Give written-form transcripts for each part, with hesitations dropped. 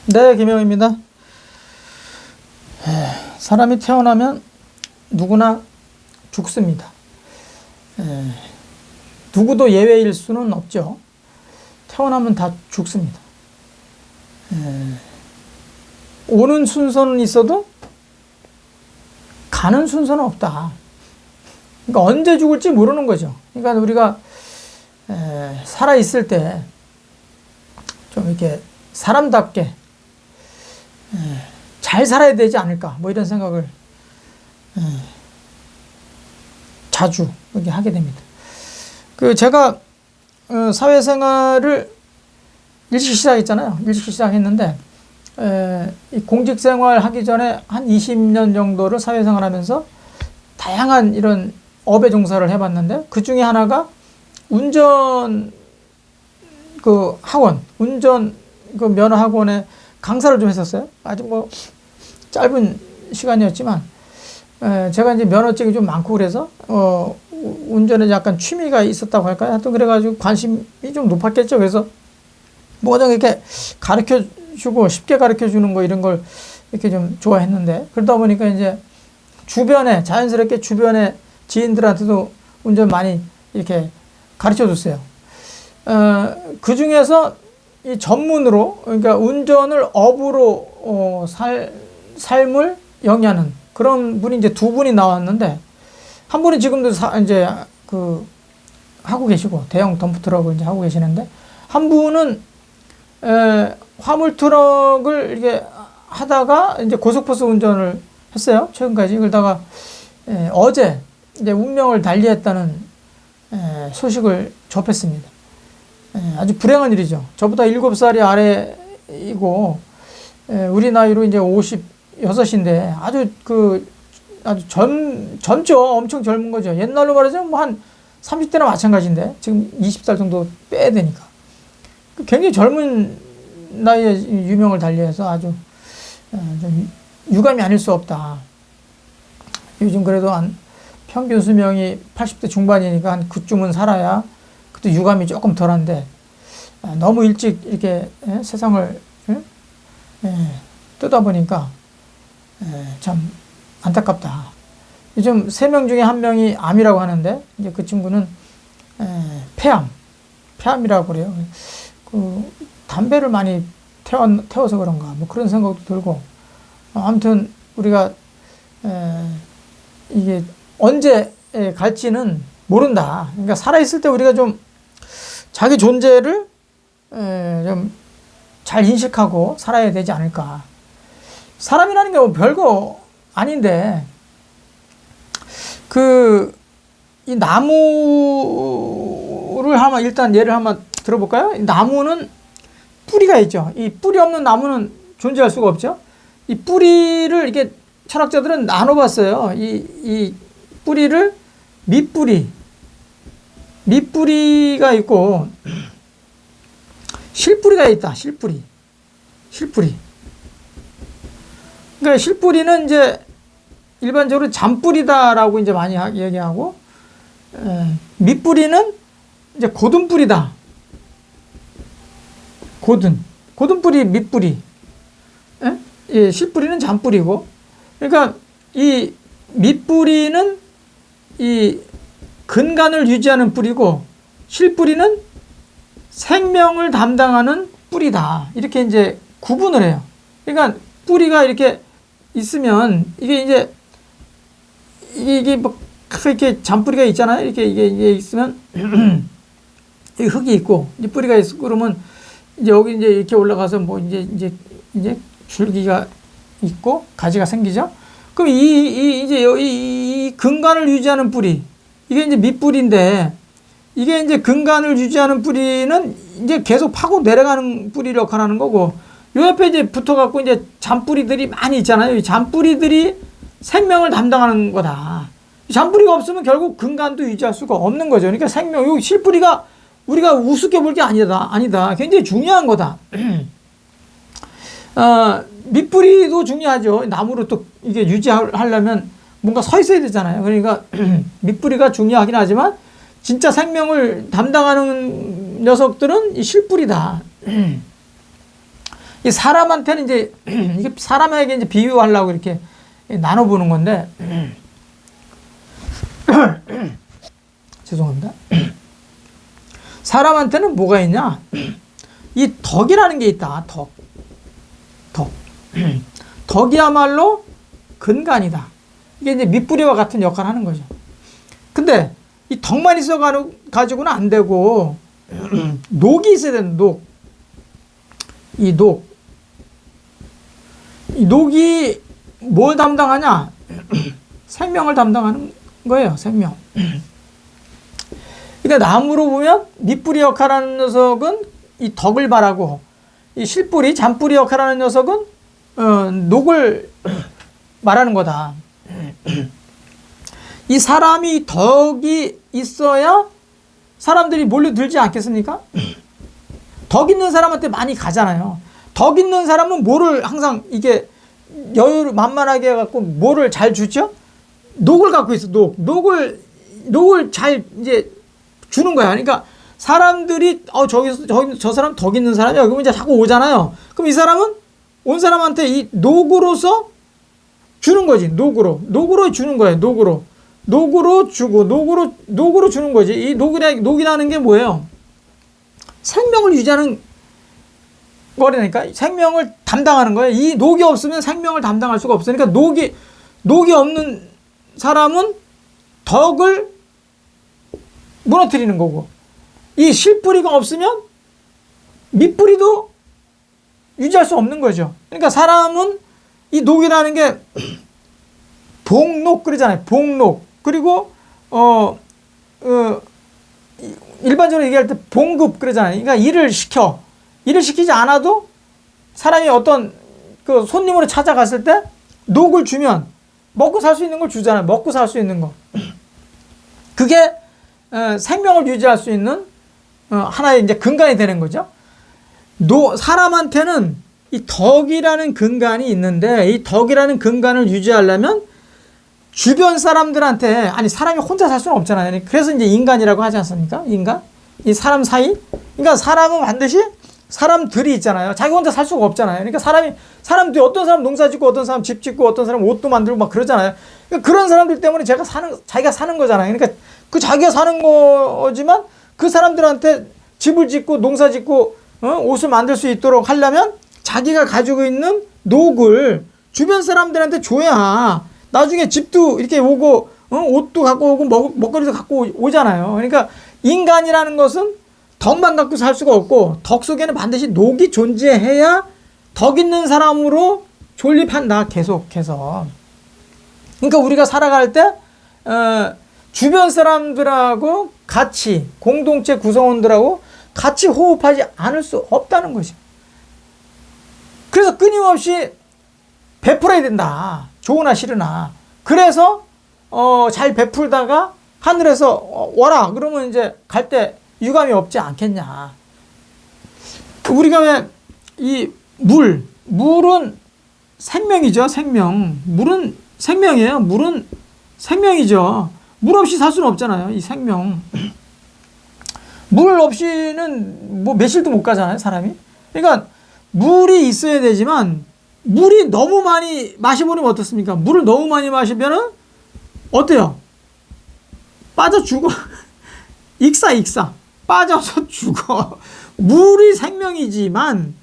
네, 김영입니다. 사람이 태어나면 누구나 죽습니다. 누구도 예외일 수는 없죠. 태어나면 다 죽습니다. 오는 순서는 있어도 가는 순서는 없다. 그러니까 언제 죽을지 모르는 거죠. 그러니까 우리가 살아있을 때 좀 이렇게 사람답게 잘 살아야 되지 않을까, 뭐 이런 생각을 자주 이렇게 하게 됩니다. 제가 사회생활을 일찍 시작했잖아요. 일찍 시작했는데 공직생활 하기 전에 한 20년 정도를 사회생활 하면서 다양한 이런 업에 종사를 해봤는데, 그 중에 하나가 운전 학원, 운전 면허 학원에 강사를 좀 했었어요. 아주 뭐 짧은 시간이었지만 제가 이제 면허증이 좀 많고 그래서 운전에 약간 취미가 있었다고 할까요? 하여튼 그래가지고 관심이 좀 높았겠죠. 그래서 뭐가 이렇게 가르쳐 주고 쉽게 가르쳐 주는 거 이런 걸 이렇게 좀 좋아했는데, 그러다 보니까 이제 자연스럽게 주변에 지인들한테도 운전 많이 이렇게 가르쳐 줬어요. 그 중에서 이 전문으로, 그러니까 운전을 업으로 삶을 영위하는 그런 분이 이제 두 분이 나왔는데, 한 분은 지금도 이제 하고 계시고 대형 덤프트럭을 이제 하고 계시는데, 한 분은 화물 트럭을 이렇게 하다가 이제 고속버스 운전을 했어요. 최근까지. 그러다가 어제 이제 운명을 달리했다는 소식을 접했습니다. 아주 불행한 일이죠. 저보다 7살이 아래이고 우리 나이로 이제 56인데 아주 젊죠. 엄청 젊은 거죠. 옛날로 말하자면 뭐 한 30대나 마찬가지인데 지금 20살 정도 빼야 되니까 굉장히 젊은 나이에 유명을 달리해서 아주 좀 유감이 아닐 수 없다. 요즘 그래도 한 평균 수명이 80대 중반이니까 한 그쯤은 살아야 그것도 유감이 조금 덜한데, 너무 일찍 이렇게 세상을 뜨다 보니까 참 안타깝다. 요즘 3명 중에 1명이 암이라고 하는데, 이제 그 친구는 폐암이라고 그래요. 담배를 많이 태워서 그런가, 뭐 그런 생각도 들고, 아무튼 우리가 이게 언제 갈지는 모른다. 그러니까 살아있을 때 우리가 좀 자기 존재를 좀 잘 인식하고 살아야 되지 않을까. 사람이라는 게 뭐 별거 아닌데, 이 나무를 일단 예를 한번 들어볼까요? 이 나무는 뿌리가 있죠. 이 뿌리 없는 나무는 존재할 수가 없죠. 이 뿌리를 이렇게 철학자들은 나눠봤어요. 이 뿌리를 밑뿌리가 있고 실뿌리가 있다. 실뿌리. 그러니까 실뿌리는 이제 일반적으로 잔뿌리다라고 이제 많이 얘기하고, 밑뿌리는 이제 고든뿌리다. 고든뿌리, 밑뿌리. 예, 실뿌리는 잔뿌리고, 그러니까 이 밑뿌리는 이 근간을 유지하는 뿌리고, 실뿌리는 생명을 담당하는 뿌리다. 이렇게 이제 구분을 해요. 그러니까 뿌리가 이렇게 있으면 이게 뭐 이렇게 잔뿌리가 있잖아요. 이게 있으면 이 흙이 있고, 이제 뿌리가 있고 그러면 이제 여기 이제 이렇게 올라가서 뭐 이제 줄기가 있고 가지가 생기죠. 그럼 이 근간을 유지하는 뿌리, 이게 이제 밑뿌리인데, 이게 이제 근간을 유지하는 뿌리는 이제 계속 파고 내려가는 뿌리를 역할하는 거고, 요 옆에 이제 붙어갖고 이제 잔뿌리들이 많이 있잖아요. 이 잔뿌리들이 생명을 담당하는 거다. 잔뿌리가 없으면 결국 근간도 유지할 수가 없는 거죠. 그러니까 요 실뿌리가 우리가 우습게 볼 게 아니다. 굉장히 중요한 거다. 밑뿌리도 중요하죠. 나무로 또 이게 유지하려면 뭔가 서 있어야 되잖아요. 그러니까 밑뿌리가 중요하긴 하지만 진짜 생명을 담당하는 녀석들은 이 실뿌리다. 이 사람한테는 이제 이게 사람에게 이제 비유하려고 이렇게 나눠보는 건데 죄송합니다. 사람한테는 뭐가 있냐? 이 덕이라는 게 있다. 덕. 덕이야말로 근간이다. 이게 이제 밑뿌리와 같은 역할을 하는 거죠. 근데 이 덕만 있어 가지고는 안 되고 녹이 있어야 되는 녹. 이 녹이 뭘 담당하냐? 생명을 담당하는 거예요. 생명. 그러니까 나무로 보면 밑뿌리 역할하는 녀석은 이 덕을 바라고, 이 실뿌리, 잔뿌리 역할하는 녀석은 녹을 말하는 거다. 이 사람이 덕이 있어야 사람들이 몰려들지 않겠습니까? 덕 있는 사람한테 많이 가잖아요. 덕 있는 사람은 뭐를 항상 이게 여유를 만만하게 해갖고 뭐를 잘 주죠? 녹을 갖고 있어, 녹을 잘 이제 주는 거야. 그러니까 사람들이 저 사람 덕 있는 사람이야. 그러면 이제 자꾸 오잖아요. 그럼 이 사람은 온 사람한테 이 녹으로서 주는 거지. 녹으로 주는 거예요. 녹으로 주고 녹으로 주는 거지. 이 녹이라는 게 뭐예요? 생명을 유지하는 거라니까. 생명을 담당하는 거예요. 이 녹이 없으면 생명을 담당할 수가 없으니까 녹이 없는 사람은 덕을 무너뜨리는 거고, 이 실뿌리가 없으면 밑뿌리도 유지할 수 없는 거죠. 그러니까 사람은 이 녹이라는 게 복록 그러잖아요. 복록. 그리고 일반적으로 얘기할 때 봉급 그러잖아요. 그러니까 일을 시키지 않아도 사람이 어떤 그 손님으로 찾아갔을 때 녹을 주면 먹고 살 수 있는 걸 주잖아요. 먹고 살 수 있는 거. 그게 생명을 유지할 수 있는 하나의 이제 근간이 되는 거죠. 사람한테는 이 덕이라는 근간이 있는데, 이 덕이라는 근간을 유지하려면 주변 사람들한테, 아니 사람이 혼자 살 수는 없잖아요. 그래서 이제 인간이라고 하지 않습니까? 인간? 이 사람 사이? 그러니까 사람은 반드시 사람들이 있잖아요. 자기 혼자 살 수가 없잖아요. 그러니까 사람들이 어떤 사람 농사 짓고, 어떤 사람 집 짓고, 어떤 사람 옷도 만들고 막 그러잖아요. 그러니까 그런 사람들 때문에 자기가 사는 거잖아요. 그러니까 그 자기가 사는 거지만 그 사람들한테 집을 짓고 농사 짓고 옷을 만들 수 있도록 하려면 자기가 가지고 있는 녹을 주변 사람들한테 줘야 나중에 집도 이렇게 오고 옷도 갖고 오고 먹거리도 갖고 오잖아요. 그러니까 인간이라는 것은 덕만 갖고 살 수가 없고, 덕 속에는 반드시 녹이 존재해야 덕 있는 사람으로 존립한다. 계속해서. 그러니까 우리가 살아갈 때 주변 사람들하고 같이, 공동체 구성원들하고 같이 호흡하지 않을 수 없다는 것이죠. 그래서 끊임없이 베풀어야 된다. 좋으나 싫으나. 그래서 잘 베풀다가 하늘에서 와라 그러면 이제 갈 때 유감이 없지 않겠냐. 우리가 왜 이 물은 생명이죠. 생명. 물은 생명이에요. 물은 생명이죠. 물 없이 살 수는 없잖아요. 이 생명. 물 없이는 뭐 매실도 못 가잖아요, 사람이. 그러니까 물이 있어야 되지만 물이 너무 많이 마셔버리면 어떻습니까? 물을 너무 많이 마시면은 어때요? 빠져 죽어. 익사. 빠져서 죽어. 물이 생명이지만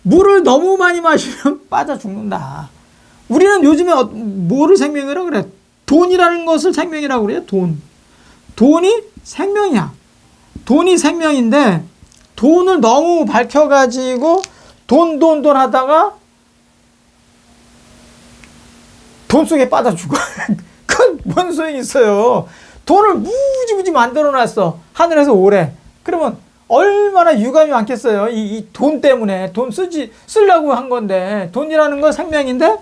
물을 너무 많이 마시면 빠져 죽는다. 우리는 요즘에 뭐를 생명이라고 그래? 돈이라는 것을 생명이라고 그래요. 돈이 생명이야. 돈이 생명인데 돈을 너무 밝혀가지고 돈 하다가 돈 속에 빠져 죽어. 그건 뭔 소용이 있어요. 돈을 무지무지 만들어놨어. 하늘에서 오래. 그러면 얼마나 유감이 많겠어요. 이 돈 때문에. 돈 쓰려고 한 건데. 돈이라는 건 생명인데,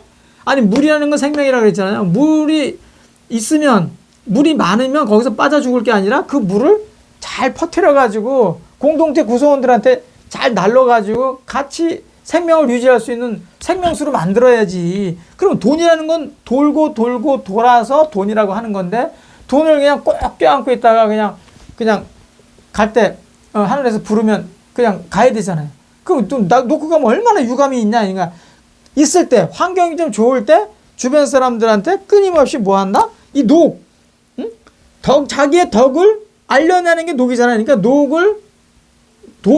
아니 물이라는 건 생명이라고 그랬잖아요. 물이 있으면, 물이 많으면 거기서 빠져 죽을 게 아니라 그 물을 잘 퍼뜨려가지고 공동체 구성원들한테 잘 날려가지고 같이 생명을 유지할 수 있는 생명수로 만들어야지. 그럼 돈이라는 건 돌고 돌아서 돈이라고 하는 건데, 돈을 그냥 꼭 껴안고 있다가 그냥 갈 때 하늘에서 부르면 그냥 가야 되잖아요. 그럼 또 놓고 가면 얼마나 유감이 있냐. 그러니까 있을 때 환경이 좀 좋을 때 주변 사람들한테 끊임없이 뭐 한다? 이 녹, 응? 자기의 덕을 알려내는 게 녹이잖아요. 그러니까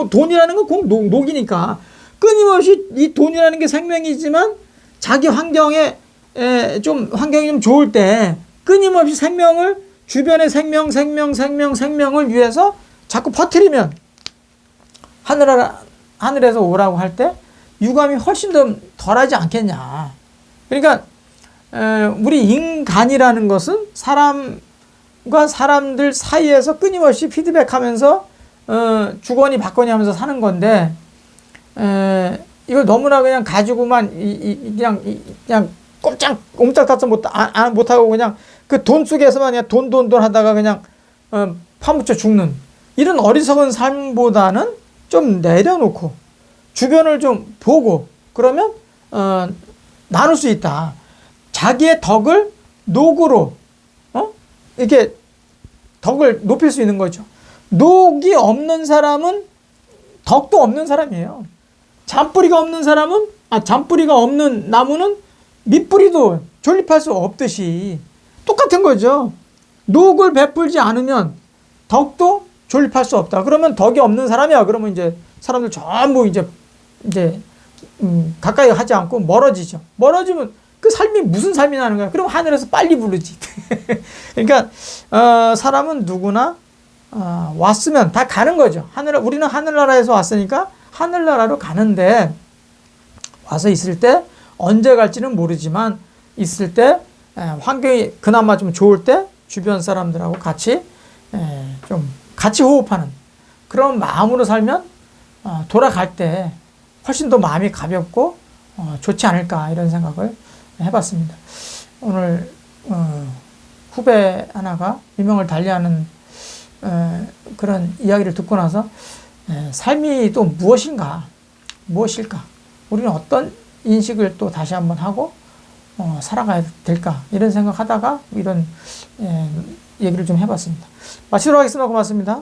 돈이라는 건 꼭 녹이니까 끊임없이 이 돈이라는 게 생명이지만 자기 환경이 좀 좋을 때 끊임없이 주변의 생명을 위해서 자꾸 퍼뜨리면 하늘에서 오라고 할 때 유감이 훨씬 더 덜하지 않겠냐. 그러니까 우리 인간이라는 것은 사람과 사람들 사이에서 끊임없이 피드백하면서 주거니 받거니 하면서 사는 건데 이걸 너무나 그냥 가지고만 그냥 꼼짝달싹 못하고 그냥 그 돈 속에서만 그냥 돈 하다가 그냥 파묻혀 죽는 이런 어리석은 삶보다는 좀 내려놓고 주변을 좀 보고 그러면 나눌 수 있다. 자기의 덕을 녹으로 이렇게 덕을 높일 수 있는 거죠. 녹이 없는 사람은 덕도 없는 사람이에요. 잔뿌리가 없는 나무는 밑뿌리도 존립할 수 없듯이 똑같은 거죠. 녹을 베풀지 않으면 덕도 존립할 수 없다. 그러면 덕이 없는 사람이야. 그러면 이제 사람들 전부 이제 가까이 하지 않고 멀어지죠. 멀어지면 그 삶이 무슨 삶이 나는 거야? 그럼 하늘에서 빨리 부르지. 그러니까 사람은 누구나 왔으면 다 가는 거죠. 우리는 하늘나라에서 왔으니까 하늘나라로 가는데 와서 있을 때 언제 갈지는 모르지만 있을 때 환경이 그나마 좀 좋을 때 주변 사람들하고 같이 호흡하는 그런 마음으로 살면 돌아갈 때 훨씬 더 마음이 가볍고 좋지 않을까 이런 생각을 해봤습니다. 오늘 후배 하나가 유명을 달리하는 그런 이야기를 듣고 나서 삶이 또 무엇일까? 우리는 어떤 인식을 또 다시 한번 하고 살아가야 될까? 이런 생각하다가 이런 얘기를 좀 해봤습니다. 마치도록 하겠습니다. 고맙습니다.